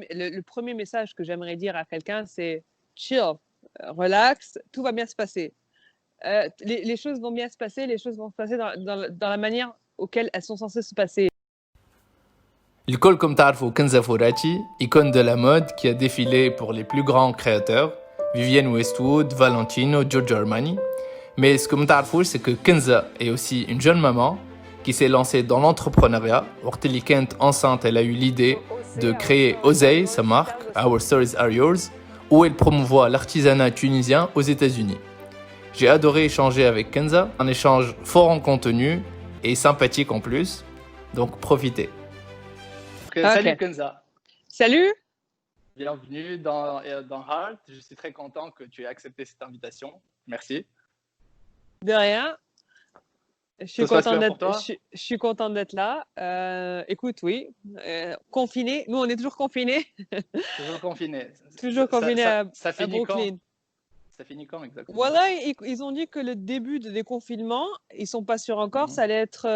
le premier message que j'aimerais dire à quelqu'un, c'est chill, relax, tout va bien se passer. Les choses vont bien se passer, les choses vont se passer dans la manière auquel elles sont censées se passer. الكل كم تعرفوا كنزة فوراتي icône de la mode qui a défilé pour les plus grands créateurs Vivienne Westwood, Valentino, Giorgio Armani. Mais ce que vous تعرفوش c'est que Kenza est aussi une jeune maman qui s'est lancée dans l'entrepreneuriat. وقت اللي كانت enceinte, elle a eu l'idée de créer Osei, sa marque, Our Stories Are Yours, où elle promouvoit l'artisanat tunisien aux États-Unis. J'ai adoré échanger avec Kenza, un échange fort en contenu et sympathique en plus, donc profitez. Okay. Salut Kenza. Salut. Bienvenue dans Heart. Je suis très content que tu aies accepté cette invitation. Merci. De rien. Je suis contente d'être là. Écoute, oui, confiné. Nous, on est toujours confinés. Toujours confinés. Toujours confinés à finit Brooklyn. Ça finit quand exactement? Voilà, ils ont dit que le début de déconfinement, ils sont pas sûrs encore, ça allait être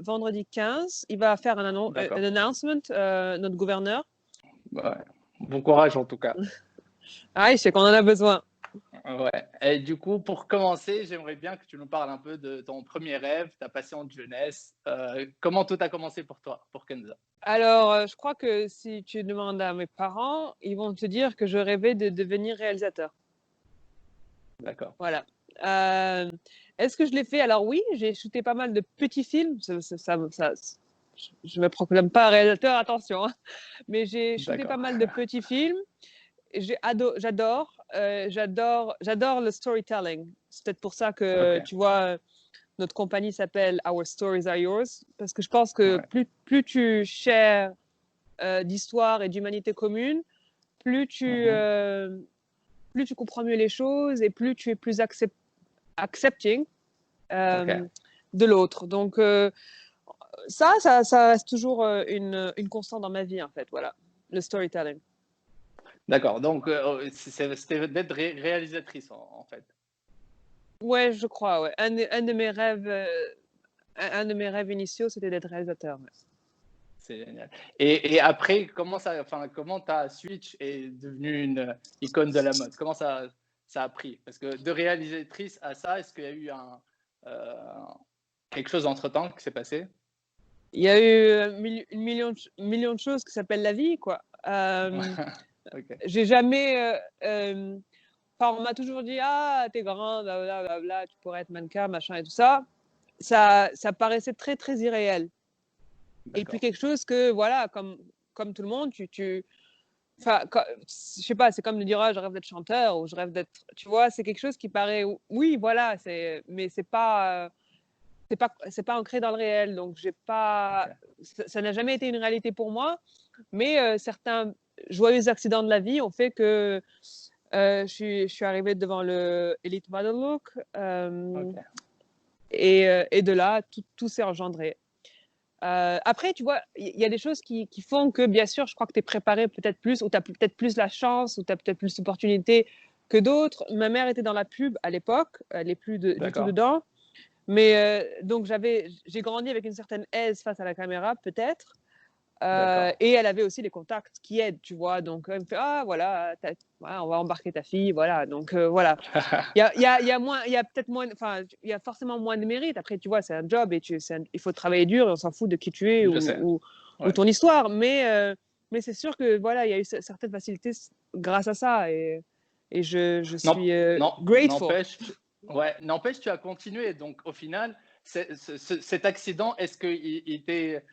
vendredi 15. Il va faire un announcement, notre gouverneur. Ouais. Bon courage en tout cas. Ah, je sais qu'on en a besoin. Ouais. Et du coup, pour commencer, j'aimerais bien que tu nous parles un peu de ton premier rêve, ta passion de jeunesse. Comment tout a commencé pour toi, pour Kenza? Alors, je crois que si tu demandes à mes parents, ils vont te dire que je rêvais de devenir réalisateur. D'accord. Voilà. Est-ce que je l'ai fait? Alors oui, j'ai shooté pas mal de petits films. Je ne me proclame pas réalisateur, attention. Hein. Mais j'ai shooté pas mal de petits films. J'adore le storytelling. C'est peut-être pour ça que, tu vois, notre compagnie s'appelle Our Stories Are Yours. Parce que je pense que plus tu shares d'histoire et d'humanité commune, plus tu comprends mieux les choses et plus tu es plus accepting de l'autre. Donc, ça reste toujours une constante dans ma vie, en fait. Voilà, le storytelling. D'accord. Donc, c'était d'être réalisatrice, en fait. Ouais, je crois. Ouais. Un de mes rêves initiaux, c'était d'être réalisateur. Ouais. C'est génial. Et après, comment ta switch est devenue une icône de la mode? Comment ça a pris? Parce que de réalisatrice à ça, est-ce qu'il y a eu quelque chose entre-temps qui s'est passé? Il y a eu un million de choses qui s'appellent la vie, quoi. J'ai jamais... on m'a toujours dit, ah, t'es grande, blablabla, tu pourrais être mannequin, machin et tout ça. Ça paraissait très, très irréel. Et puis quelque chose que, voilà, comme tout le monde, enfin, je sais pas, c'est comme de dire, ah, je rêve d'être chanteur ou je rêve d'être, tu vois, c'est quelque chose qui paraît, oui, voilà, mais c'est pas ancré dans le réel. Donc, ça n'a jamais été une réalité pour moi, mais certains joyeux accidents de la vie ont fait que je suis arrivée devant le Elite Model Look et de là, tout s'est engendré. Après, tu vois, il y a des choses qui font que, bien sûr, je crois que tu es préparé peut-être plus, ou tu as peut-être plus la chance, ou tu as peut-être plus d'opportunités que d'autres. Ma mère était dans la pub à l'époque, elle n'est plus du tout dedans. Mais donc, j'ai grandi avec une certaine aise face à la caméra, peut-être. Et elle avait aussi les contacts qui aident, tu vois. Donc, elle me fait, ah, voilà, on va embarquer ta fille, voilà. Donc, voilà. Il y a peut-être moins, enfin, il y a forcément moins de mérite. Après, tu vois, c'est un job et il faut travailler dur et on s'en fout de qui tu es ou ton histoire. Mais c'est sûr que, voilà, il y a eu certaines facilités grâce à ça et je suis grateful. N'empêche, tu as continué. Donc, au final, cet accident, est-ce qu'il était...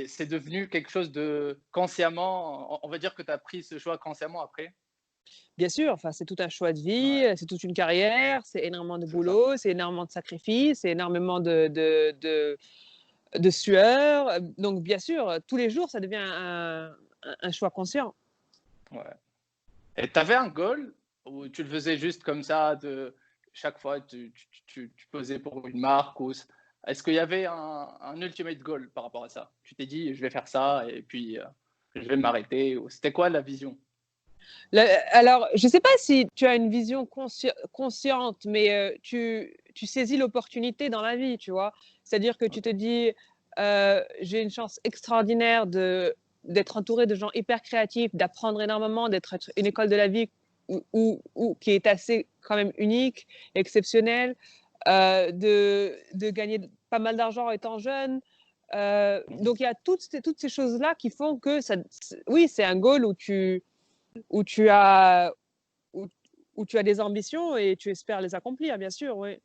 c'est devenu quelque chose de consciemment, on va dire que tu as pris ce choix consciemment après? Bien sûr, enfin, c'est tout un choix de vie, c'est toute une carrière, c'est énormément de boulot, c'est énormément de sacrifices, c'est énormément de sueur. Donc, bien sûr, tous les jours, ça devient un choix conscient. Ouais. Et tu avais un goal ou tu le faisais juste comme ça, chaque fois tu posais pour une marque ou... Est-ce qu'il y avait un ultimate goal par rapport à ça? Tu t'es dit, je vais faire ça et puis je vais m'arrêter. C'était quoi la vision? Alors, je ne sais pas si tu as une vision consciente, mais tu saisis l'opportunité dans la vie, tu vois. C'est-à-dire que tu te dis, j'ai une chance extraordinaire de d'être entouré de gens hyper créatifs, d'apprendre énormément, d'être une école de la vie qui est assez quand même unique, exceptionnelle, de gagner pas mal d'argent étant jeune. Donc il y a toutes ces choses-là qui font que oui, c'est un goal où tu as des ambitions et tu espères les accomplir, bien sûr, oui.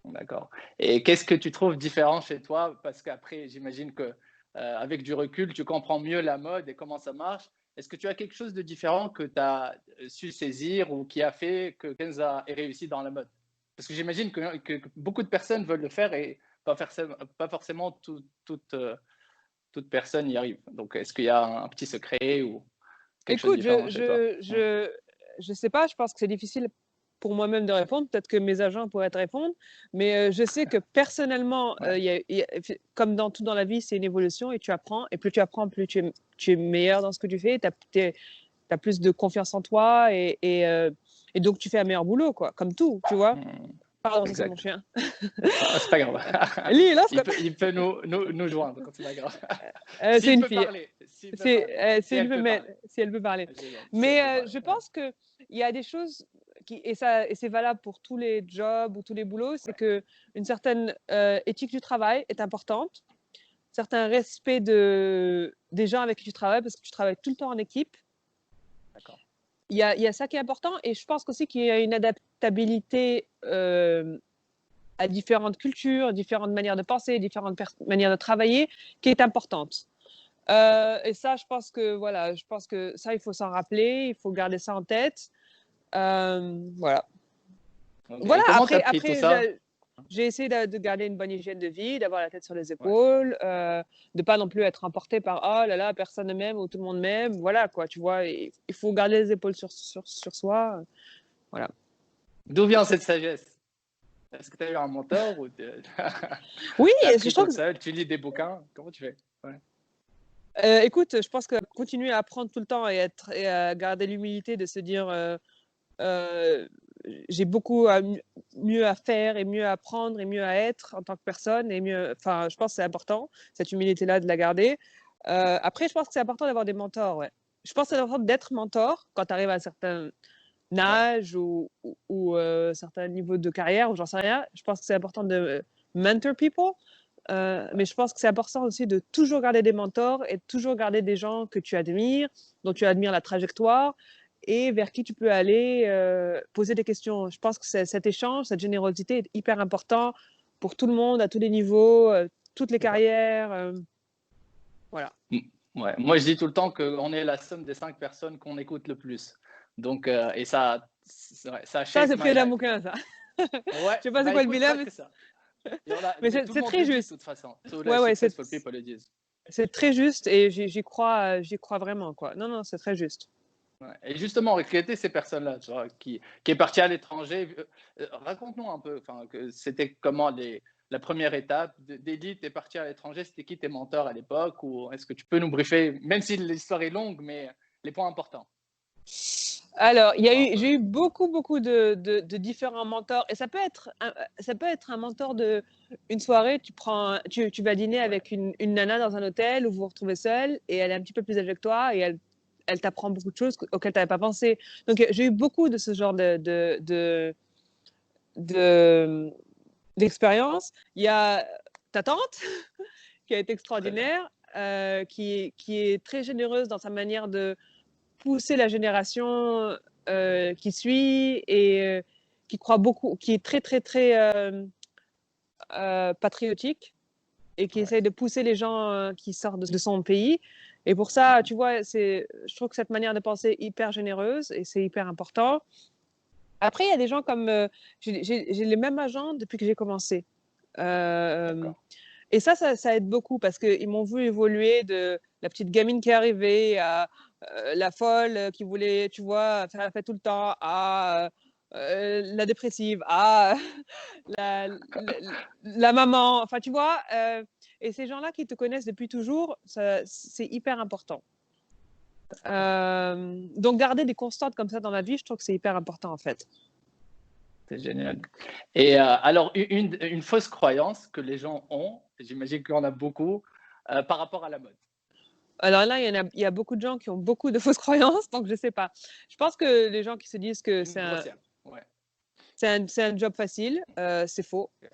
D'accord. Et qu'est-ce que tu trouves différent chez toi? Parce qu'après, j'imagine que avec du recul, tu comprends mieux la mode et comment ça marche. Est-ce que tu as quelque chose de différent que tu as su saisir ou qui a fait que Kenza ait réussi dans la mode? Parce que j'imagine que beaucoup de personnes veulent le faire et pas forcément toute personne y arrive. Donc, est-ce qu'il y a un petit secret ou quelque chose de Écoute, différent chez toi? je sais pas, je pense que c'est difficile pour moi-même de répondre. Peut-être que mes agents pourraient te répondre, mais je sais que personnellement, comme dans tout dans la vie, c'est une évolution et tu apprends. Et plus tu apprends, plus tu es meilleur dans ce que tu fais. Tu as plus de confiance en toi et donc tu fais un meilleur boulot, quoi, comme tout, tu vois. Pardon, ça c'est mon Exact. chien. Ah, c'est pas grave. Lui, là, Il peut nous joindre, donc c'est pas grave. c'est S'il une peut fille. parler, s'il peut parler, si elle peut parler. Si elle veut parler. Génial, si elle peut Mais parler. je pense qu'il y a des choses, et c'est valable pour tous les jobs ou tous les boulots, c'est qu'une certaine éthique du travail est importante, certain respect des gens avec qui tu travailles, parce que tu travailles tout le temps en équipe. D'accord. Il y a ça qui est important, et je pense aussi qu'il y a une adaptabilité à différentes cultures, différentes manières de penser, différentes manières de travailler, qui est importante. Et ça, je pense que ça, il faut s'en rappeler, il faut garder ça en tête. Voilà. Okay. Voilà, Et comment tu as pris tout ça? j'ai essayé de garder une bonne hygiène de vie, d'avoir la tête sur les épaules, de pas non plus être emporté par oh là là, personne ne m'aime ou tout le monde m'aime. Voilà, quoi, tu vois, il faut garder les épaules sur soi. Voilà. D'où vient cette sagesse? Est-ce que tu as eu un mentor ou tu Oui, as je appris trouve toute seule? Tu lis des bouquins? Comment tu fais? écoute, je pense que continuer à apprendre tout le temps et à garder l'humilité de se dire j'ai beaucoup mieux à faire et mieux à apprendre et mieux à être en tant que personne et enfin, je pense que c'est important, cette humilité-là de la garder. Après, je pense que c'est important d'avoir des mentors, ouais. Je pense que c'est important d'être mentor quand tu arrives à un certain âge ou certain niveau de carrière ou j'en sais rien. Je pense que c'est important de mentor people. Mais je pense que c'est important aussi de toujours garder des mentors et de toujours garder des gens que tu admires, dont tu admires la trajectoire et vers qui tu peux aller poser des questions. Je pense que cet échange, cette générosité est hyper important pour tout le monde, à tous les niveaux, toutes les carrières. Voilà. Ouais. Moi, je dis tout le temps qu'on est la somme des 5 personnes qu'on écoute le plus. Donc, et ça Ça, shape c'est my pris d'un life. bouquin, ça. Ouais, Je sais pas c'est bah quoi le écoute, bilan, pas que ça. mais Mais tout le c'est monde très le dit de juste. toute façon. Tous les Ouais, successful people le disent. c'est très juste et j'y crois vraiment, quoi. Non, non, c'est très juste. Ouais. Et justement, qui étaient ces personnes-là, tu vois, qui est parti à l'étranger? Raconte-nous un peu, enfin, c'était comment la première étape d'Edith est partie à l'étranger, c'était qui tes mentors à l'époque? Ou est-ce que tu peux nous briefer, même si l'histoire est longue, mais les points importants? Alors, j'ai eu beaucoup de différents mentors et ça peut être un mentor de une soirée, tu vas dîner avec une nana dans un hôtel où vous vous retrouvez seul et elle est un petit peu plus âgée que toi et elle t'apprend beaucoup de choses auxquelles tu n'avais pas pensé. Donc, j'ai eu beaucoup de ce genre d'expérience. Il y a ta tante qui a été extraordinaire, qui est très généreuse dans sa manière de pousser la génération qui suit et qui croit beaucoup, qui est très, très, très patriotique et qui essaye de pousser les gens qui sortent de son pays. Et pour ça, tu vois, je trouve que cette manière de penser est hyper généreuse et c'est hyper important. Après, il y a des gens comme... j'ai les mêmes agents depuis que j'ai commencé. Et ça aide beaucoup parce qu'ils m'ont vu évoluer de la petite gamine qui est arrivée à la folle qui voulait, tu vois, faire la fête tout le temps, à la dépressive, à la maman. Enfin, tu vois, et ces gens-là qui te connaissent depuis toujours, c'est hyper important. Donc, garder des constantes comme ça dans la vie, je trouve que c'est hyper important en fait. C'est génial. Et alors, une fausse croyance que les gens ont, j'imagine qu'il y en a beaucoup, par rapport à la mode. Alors là, il y a beaucoup de gens qui ont beaucoup de fausses croyances, donc je sais pas. Je pense que les gens qui se disent que Une grossière. Ouais. c'est un job facile, c'est faux. Ok.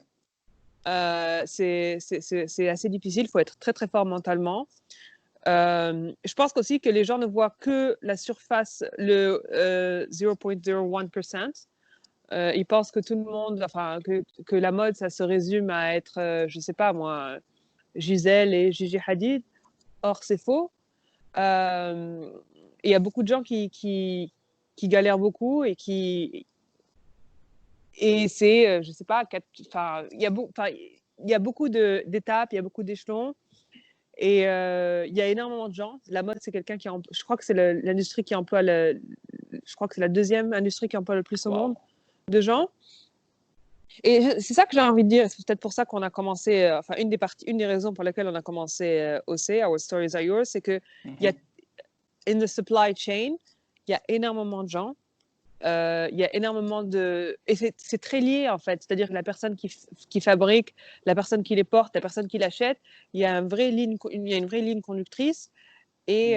C'est assez difficile, il faut être très très fort mentalement. Je pense aussi que les gens ne voient que la surface, le 0.01%. Ils pensent que tout le monde, enfin, que la mode, ça se résume à être, je sais pas moi, Gisèle et Gigi Hadid. Or, c'est faux. Il y a beaucoup de gens qui galèrent beaucoup et c'est, je sais pas, il y a beaucoup d'étapes, il y a beaucoup d'échelons. Et il y a énormément de gens. La mode, c'est quelqu'un qui je crois que c'est l'industrie qui emploie je crois que c'est la deuxième industrie qui emploie le plus au monde de gens. Et c'est ça que j'ai envie de dire. C'est peut-être pour ça qu'on a commencé, enfin, une des raisons pour lesquelles on a commencé OC, Our Stories Are Yours, c'est que il y a, in the supply chain, il y a énormément de gens. Il y a énormément de... Et c'est très lié, en fait. C'est-à-dire que la personne qui fabrique, la personne qui les porte, la personne qui l'achète, il y a une vraie ligne conductrice. Et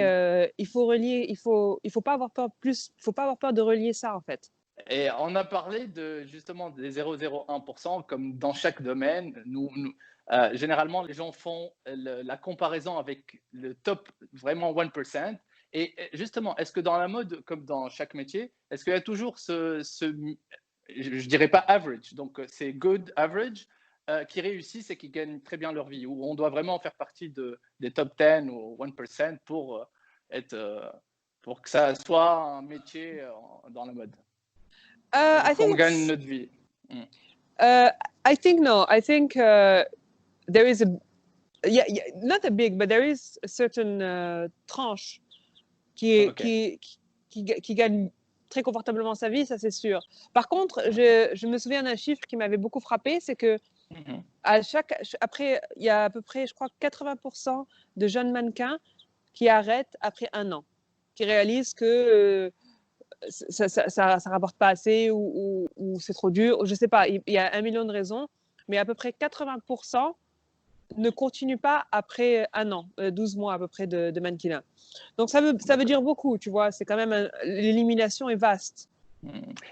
il faut relier... Il faut pas avoir peur faut pas avoir peur de relier ça, en fait. Et on a parlé justement des 0,01%, comme dans chaque domaine. Généralement, les gens font la comparaison avec le top, vraiment 1%. Et justement, est-ce que dans la mode, comme dans chaque métier, est-ce qu'il y a toujours je dirais pas average, donc c'est good average, qui réussissent et qui gagnent très bien leur vie, où on doit vraiment faire partie des top 10 ou 1% pour que ça soit un métier dans la mode? I Qu'on think gagne notre vie. I think no. I think there is not a big, but there is a certain tranche qui gagne très confortablement sa vie, ça c'est sûr. Par contre, je me souviens d'un chiffre qui m'avait beaucoup frappé, c'est que après, il y a à peu près, je crois, 80% de jeunes mannequins qui arrêtent après 1 an, qui réalisent que ça rapporte pas assez ou c'est trop dur. Je sais pas, il y a 1 million de raisons, mais à peu près 80% ne continuent pas après 1 an, 12 mois à peu près de mannequinat. Donc ça veut dire beaucoup, tu vois, c'est quand même, l'élimination est vaste.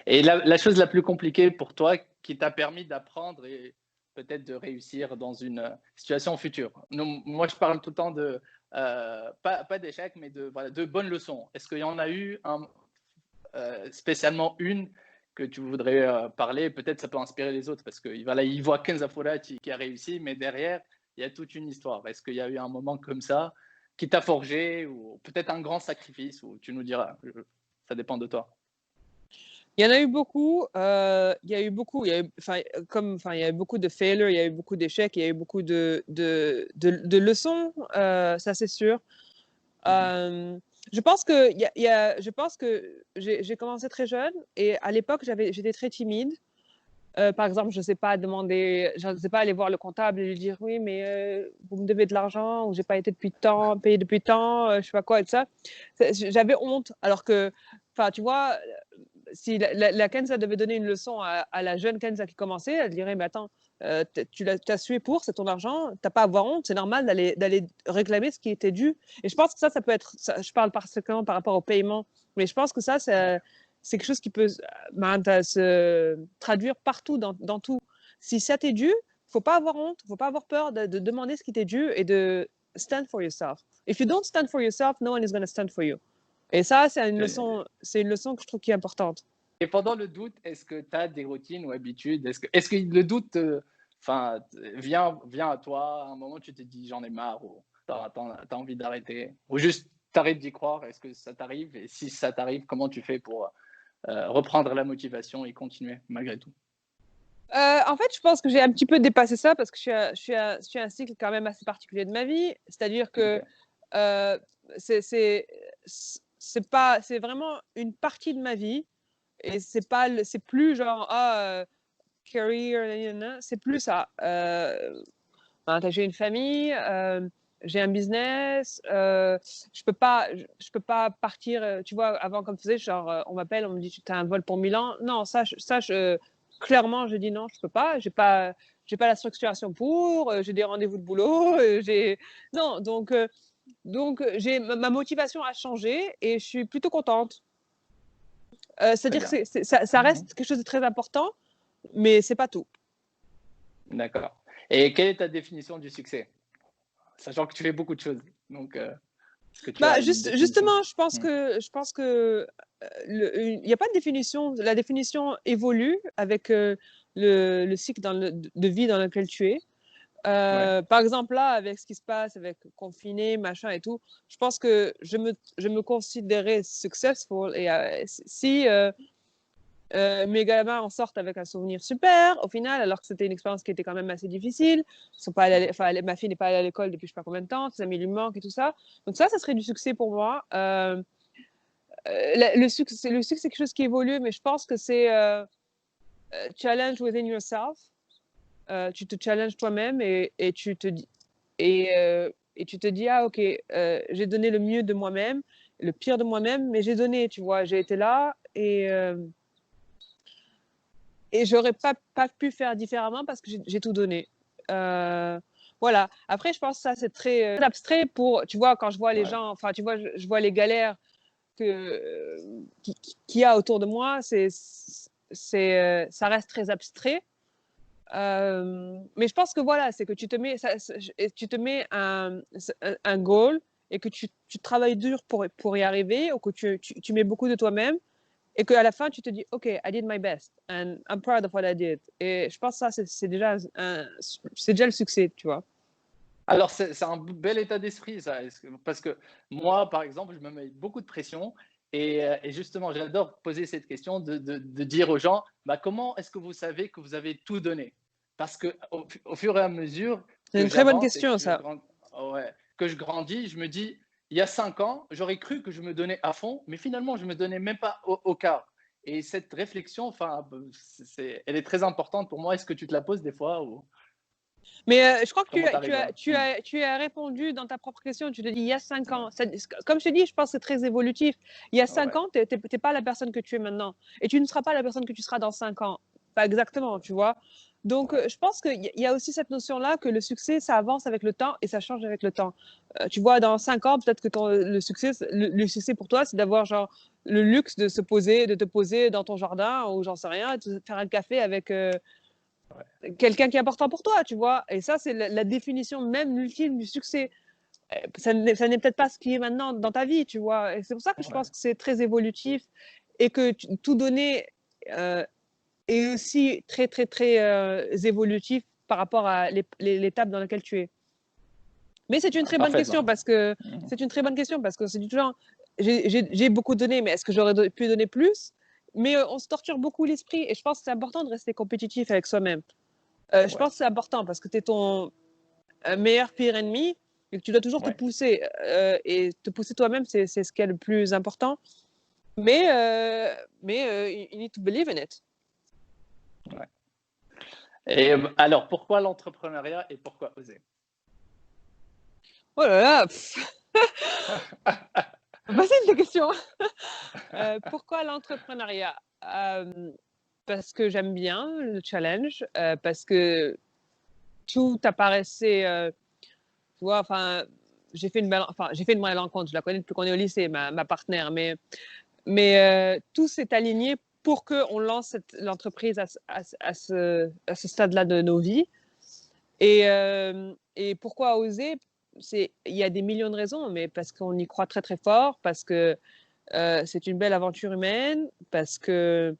Et la chose la plus compliquée pour toi qui t'a permis d'apprendre et peut-être de réussir dans une situation future. Moi, je parle tout le temps de, pas d'échecs, mais de bonnes leçons. Est-ce qu'il y en a eu spécialement une que tu voudrais parler? Peut-être ça peut inspirer les autres parce qu'il il voit Kenza Fourati qui a réussi, mais derrière, il y a toute une histoire. Est-ce qu'il y a eu un moment comme ça qui t'a forgé ou peut-être un grand sacrifice où tu nous diras, ça dépend de toi? Il y en a eu beaucoup. Il y a eu beaucoup. Il y a eu beaucoup de failures, il y a eu beaucoup d'échecs, il y a eu beaucoup de leçons, ça c'est sûr. Je pense que j'ai commencé très jeune et à l'époque j'étais très timide. Par exemple, je sais pas aller voir le comptable et lui dire oui, mais vous me devez de l'argent ou j'ai pas été payé depuis tant, je sais pas quoi et tout ça. J'avais honte, alors que, enfin, tu vois, si la Kenza devait donner une leçon à la jeune Kenza qui commençait, elle dirait, mais attends, tu as sué pour, c'est ton argent, t'as pas à avoir honte, c'est normal d'aller réclamer ce qui était dû. Et je pense que ça peut être, je parle particulièrement par rapport au paiement, mais je pense que ça, c'est quelque chose qui peut se traduire partout, dans tout. Si ça t'est dû, faut pas avoir honte, faut pas avoir peur de demander ce qui t'est dû et de stand for yourself. If you don't stand for yourself, no one is going to stand for you. Et ça, c'est une leçon que je trouve qui est importante. Et pendant le doute, est-ce que tu as des routines ou habitudes? Est-ce que le doute vient à toi? À un moment, tu te dis j'en ai marre ou tu as envie d'arrêter? Ou juste t'arrêtes d'y croire? Est-ce que ça t'arrive? Et si ça t'arrive, comment tu fais pour reprendre la motivation et continuer malgré tout? En fait, je pense que j'ai un petit peu dépassé ça parce que je suis un cycle quand même assez particulier de ma vie. C'est-à-dire que c'est vraiment une partie de ma vie et c'est plus genre career, c'est plus ça. J'ai une famille, j'ai un business, je peux pas partir, tu vois, avant comme tu faisais, genre on m'appelle, on me dit tu as un vol pour Milan. Non, clairement je dis non, je peux pas, j'ai pas la structuration pour, j'ai des rendez-vous de boulot, non, donc Donc, ma motivation a changé et je suis plutôt contente. C'est-à-dire que ça reste quelque chose de très important, mais c'est pas tout. D'accord. Et quelle est ta définition du succès? Sachant que tu fais beaucoup de choses. Donc, est-ce que tu as une définition? Justement, je pense que il n'y a pas de définition. La définition évolue avec le cycle de vie dans lequel tu es. Par exemple, là, avec ce qui se passe, avec confiné, machin et tout, je pense que je me considérais successful. Et si mes gamins en sortent avec un souvenir super, au final, alors que c'était une expérience qui était quand même assez difficile, ils sont pas allés, ma fille n'est pas allée à l'école depuis je ne sais pas combien de temps, ses amis lui manquent et tout ça. Donc ça serait du succès pour moi. Le succès, c'est quelque chose qui évolue, mais je pense que c'est challenge within yourself. Tu te challenges toi-même et tu te dis ah ok, j'ai donné le mieux de moi-même, le pire de moi-même, mais j'ai donné, tu vois, j'ai été là et j'aurais pas pu faire différemment parce que j'ai tout donné. Voilà. Après, je pense que ça c'est très abstrait pour, tu vois, quand je vois les gens, enfin tu vois, je vois les galères qu'il y a autour de moi, ça reste très abstrait. Mais je pense que voilà, c'est que tu te mets un goal et que tu travailles dur pour y arriver, ou que tu mets beaucoup de toi-même et qu'à la fin tu te dis OK, I did my best and I'm proud of what I did. Et je pense que ça c'est déjà le succès, tu vois. Alors, c'est un bel état d'esprit, ça. Parce que moi, par exemple, je me mets beaucoup de pression. Et justement, j'adore poser cette question de dire aux gens, bah, comment est-ce que vous savez que vous avez tout donné? Parce qu'au fur et à mesure C'est que une très bonne j'avance et question, ça. que je grandis, je me dis, il y a 5 ans, j'aurais cru que je me donnais à fond, mais finalement, je ne me donnais même pas au quart. Et cette réflexion, enfin, elle est très importante pour moi. Est-ce que tu te la poses des fois ou Mais je crois que comment tu arrives à... tu as répondu dans ta propre question. Tu te dis, il y a 5 ans. Comme je te dis, je pense que c'est très évolutif. Il y a 5 ans, tu n'es pas la personne que tu es maintenant. Et tu ne seras pas la personne que tu seras dans 5 ans. Pas exactement, tu vois. Donc, je pense qu'il y a aussi cette notion-là que le succès, ça avance avec le temps et ça change avec le temps. Tu vois, dans 5 ans, peut-être que le succès pour toi, c'est d'avoir genre le luxe de te poser dans ton jardin ou j'en sais rien, de faire un café avec quelqu'un qui est important pour toi, tu vois. Et ça, c'est la définition même ultime du succès. Ça n'est peut-être pas ce qui est maintenant dans ta vie, tu vois. Et c'est pour ça que je pense que c'est très évolutif et que tout donner est aussi très, très, très évolutif par rapport à l'étape dans laquelle tu es. Mais c'est une très bonne question parce que c'est du genre, j'ai beaucoup donné, mais est-ce que j'aurais pu donner plus? Mais on se torture beaucoup l'esprit et je pense que c'est important de rester compétitif avec soi-même. Je pense que c'est important parce que tu es ton meilleur pire ennemi et que tu dois toujours te pousser. Et te pousser toi-même, c'est ce qui est le plus important. Mais you need to believe in it. Et alors, pourquoi l'entrepreneuriat et pourquoi oser? Oh là là, facile de question. Pourquoi l'entrepreneuriat? Parce que j'aime bien le challenge, parce que tout apparaissait, tu vois, enfin, j'ai fait une belle rencontre, je la connais depuis qu'on est au lycée, ma partenaire, mais tout s'est aligné pour qu'on lance l'entreprise à ce stade-là de nos vies. Et pourquoi oser? Il y a des millions de raisons, mais parce qu'on y croit très très fort, parce que c'est une belle aventure humaine, parce que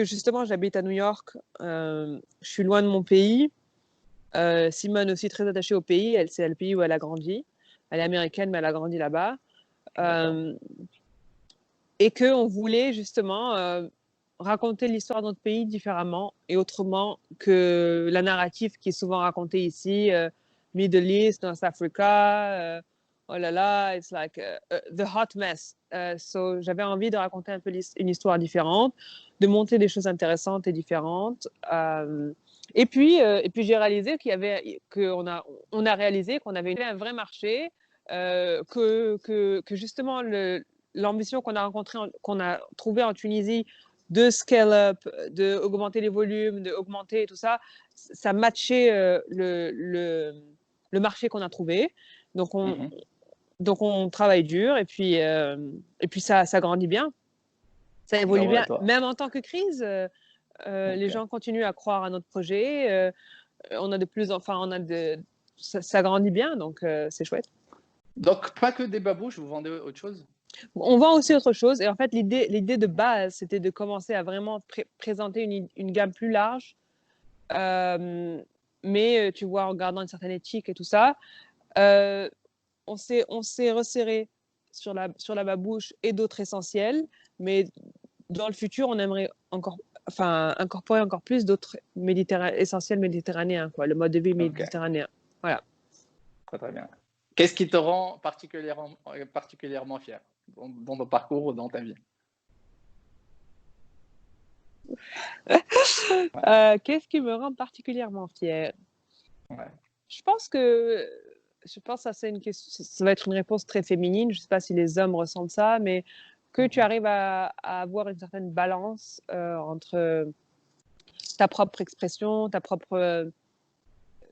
justement j'habite à New York, je suis loin de mon pays. Simone aussi très attachée au pays, c'est le pays où elle a grandi. Elle est américaine, mais elle a grandi là-bas. Et qu'on voulait justement raconter l'histoire de notre pays différemment et autrement que la narrative qui est souvent racontée ici, Middle East, North Africa, oh là là, it's like the hot mess. So j'avais envie de raconter un peu une histoire différente, de monter des choses intéressantes et différentes. Et puis j'ai réalisé qu'on a réalisé qu'on avait un vrai marché, que justement l'ambition qu'on a trouvée en Tunisie de scale up, d'augmenter les volumes, d'augmenter tout ça, ça matchait le marché qu'on a trouvé. Donc, Mhm. on travaille dur et puis ça grandit bien. Ça évolue Bravo à bien. toi. Même en temps que crise, les Ok. gens continuent à croire à notre projet. On a de plus, enfin, ça grandit bien, donc c'est chouette. Donc, pas que des babouches, vous vendez autre chose? On vend aussi autre chose. Et en fait, l'idée de base, c'était de commencer à vraiment présenter une gamme plus large. Mais tu vois, en gardant une certaine éthique et tout ça, on s'est resserré sur la babouche et d'autres essentiels. Mais dans le futur, on aimerait incorporer encore plus d'autres essentiels méditerranéens, quoi, le mode de vie Ok, méditerranéen. Voilà. très très bien. Qu'est-ce qui te rend particulièrement fier dans ton parcours ou dans ta vie? Ouais, Qu'est-ce qui me rend particulièrement fière? ouais. Je pense que ça, c'est une question, ça va être une réponse très féminine. Je ne sais pas si les hommes ressentent ça, mais que tu Mhm. arrives à avoir une certaine balance entre ta propre expression, ta propre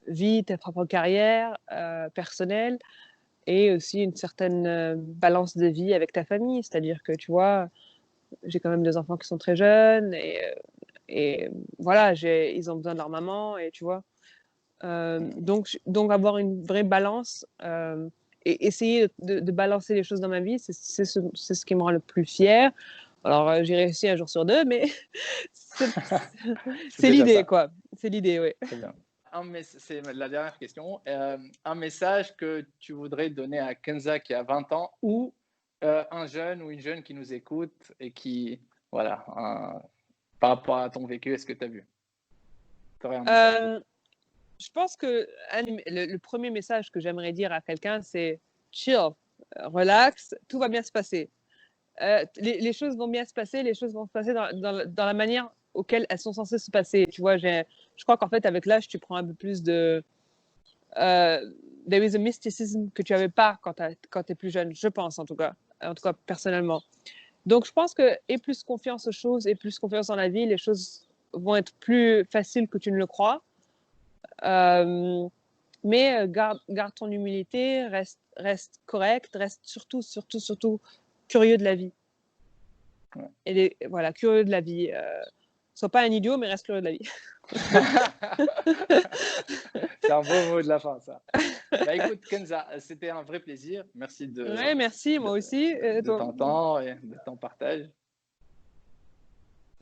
vie, ta propre carrière personnelle et aussi une certaine balance de vie avec ta famille. C'est-à-dire que, tu vois, j'ai quand même 2 enfants qui sont très jeunes et voilà, ils ont besoin de leur maman et tu vois. Donc avoir une vraie balance et essayer de balancer les choses dans ma vie, c'est ce qui me rend le plus fier. Alors, j'ai réussi un jour sur deux, mais c'est C'est c'est déjà l'idée, ça. quoi. C'est l'idée, oui. Très bien. C'est la dernière question. Un message que tu voudrais donner à Kenza qui a 20 ans ou un jeune ou une jeune qui nous écoute et qui, voilà, par rapport à ton vécu, est-ce que tu as vu? Tu aurais un message. Euh, je pense que le premier message que j'aimerais dire à quelqu'un, c'est chill, relax, tout va bien se passer. Les choses vont bien se passer, les choses vont se passer dans la manière auquel elles sont censées se passer. Tu vois, je crois qu'en fait, avec l'âge, tu prends un peu plus de... there is a mysticism que tu n'avais pas quand tu es plus jeune, je pense en tout cas personnellement. Donc, je pense que et plus confiance aux choses et plus confiance en la vie, les choses vont être plus faciles que tu ne le crois. Mais garde ton humilité, reste correct, reste surtout curieux de la vie. Ouais. Voilà, curieux de la vie. Sois pas un idiot, mais reste curieux de la vie. C'est un beau mot de la fin, ça. Bah écoute, Kenza, c'était un vrai plaisir. Merci Ouais, merci, moi aussi. de ton temps et de ton partage.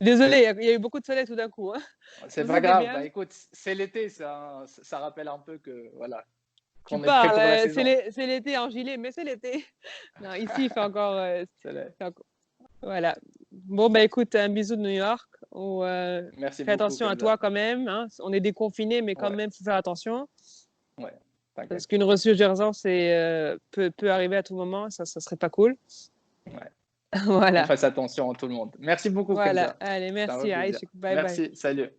Désolée, il y a eu beaucoup de soleil tout d'un coup. Hein. C'est Ça, pas c'était grave. Bah bien. écoute, c'est l'été, ça rappelle un peu que voilà, Tu qu'on est prêt parles, pour la saison. c'est l'été en gilet, mais c'est l'été. Non, ici, il fait encore, C'est voilà. Bon, bah écoute, un bisou de New York. Merci Fais beaucoup, attention à toi Kenza. quand même. Hein. On est déconfinés, mais quand Ouais, même, il faut faire attention. ouais, Parce t'inquiète. qu'une ressurgence peut arriver à tout moment. Ça serait pas cool. Ouais. Qu'on Voilà. fasse attention à tout le monde. Merci beaucoup, Voilà. Kenza. Allez, C'était un vrai merci. plaisir. Aïe, bye bye. Merci, salut.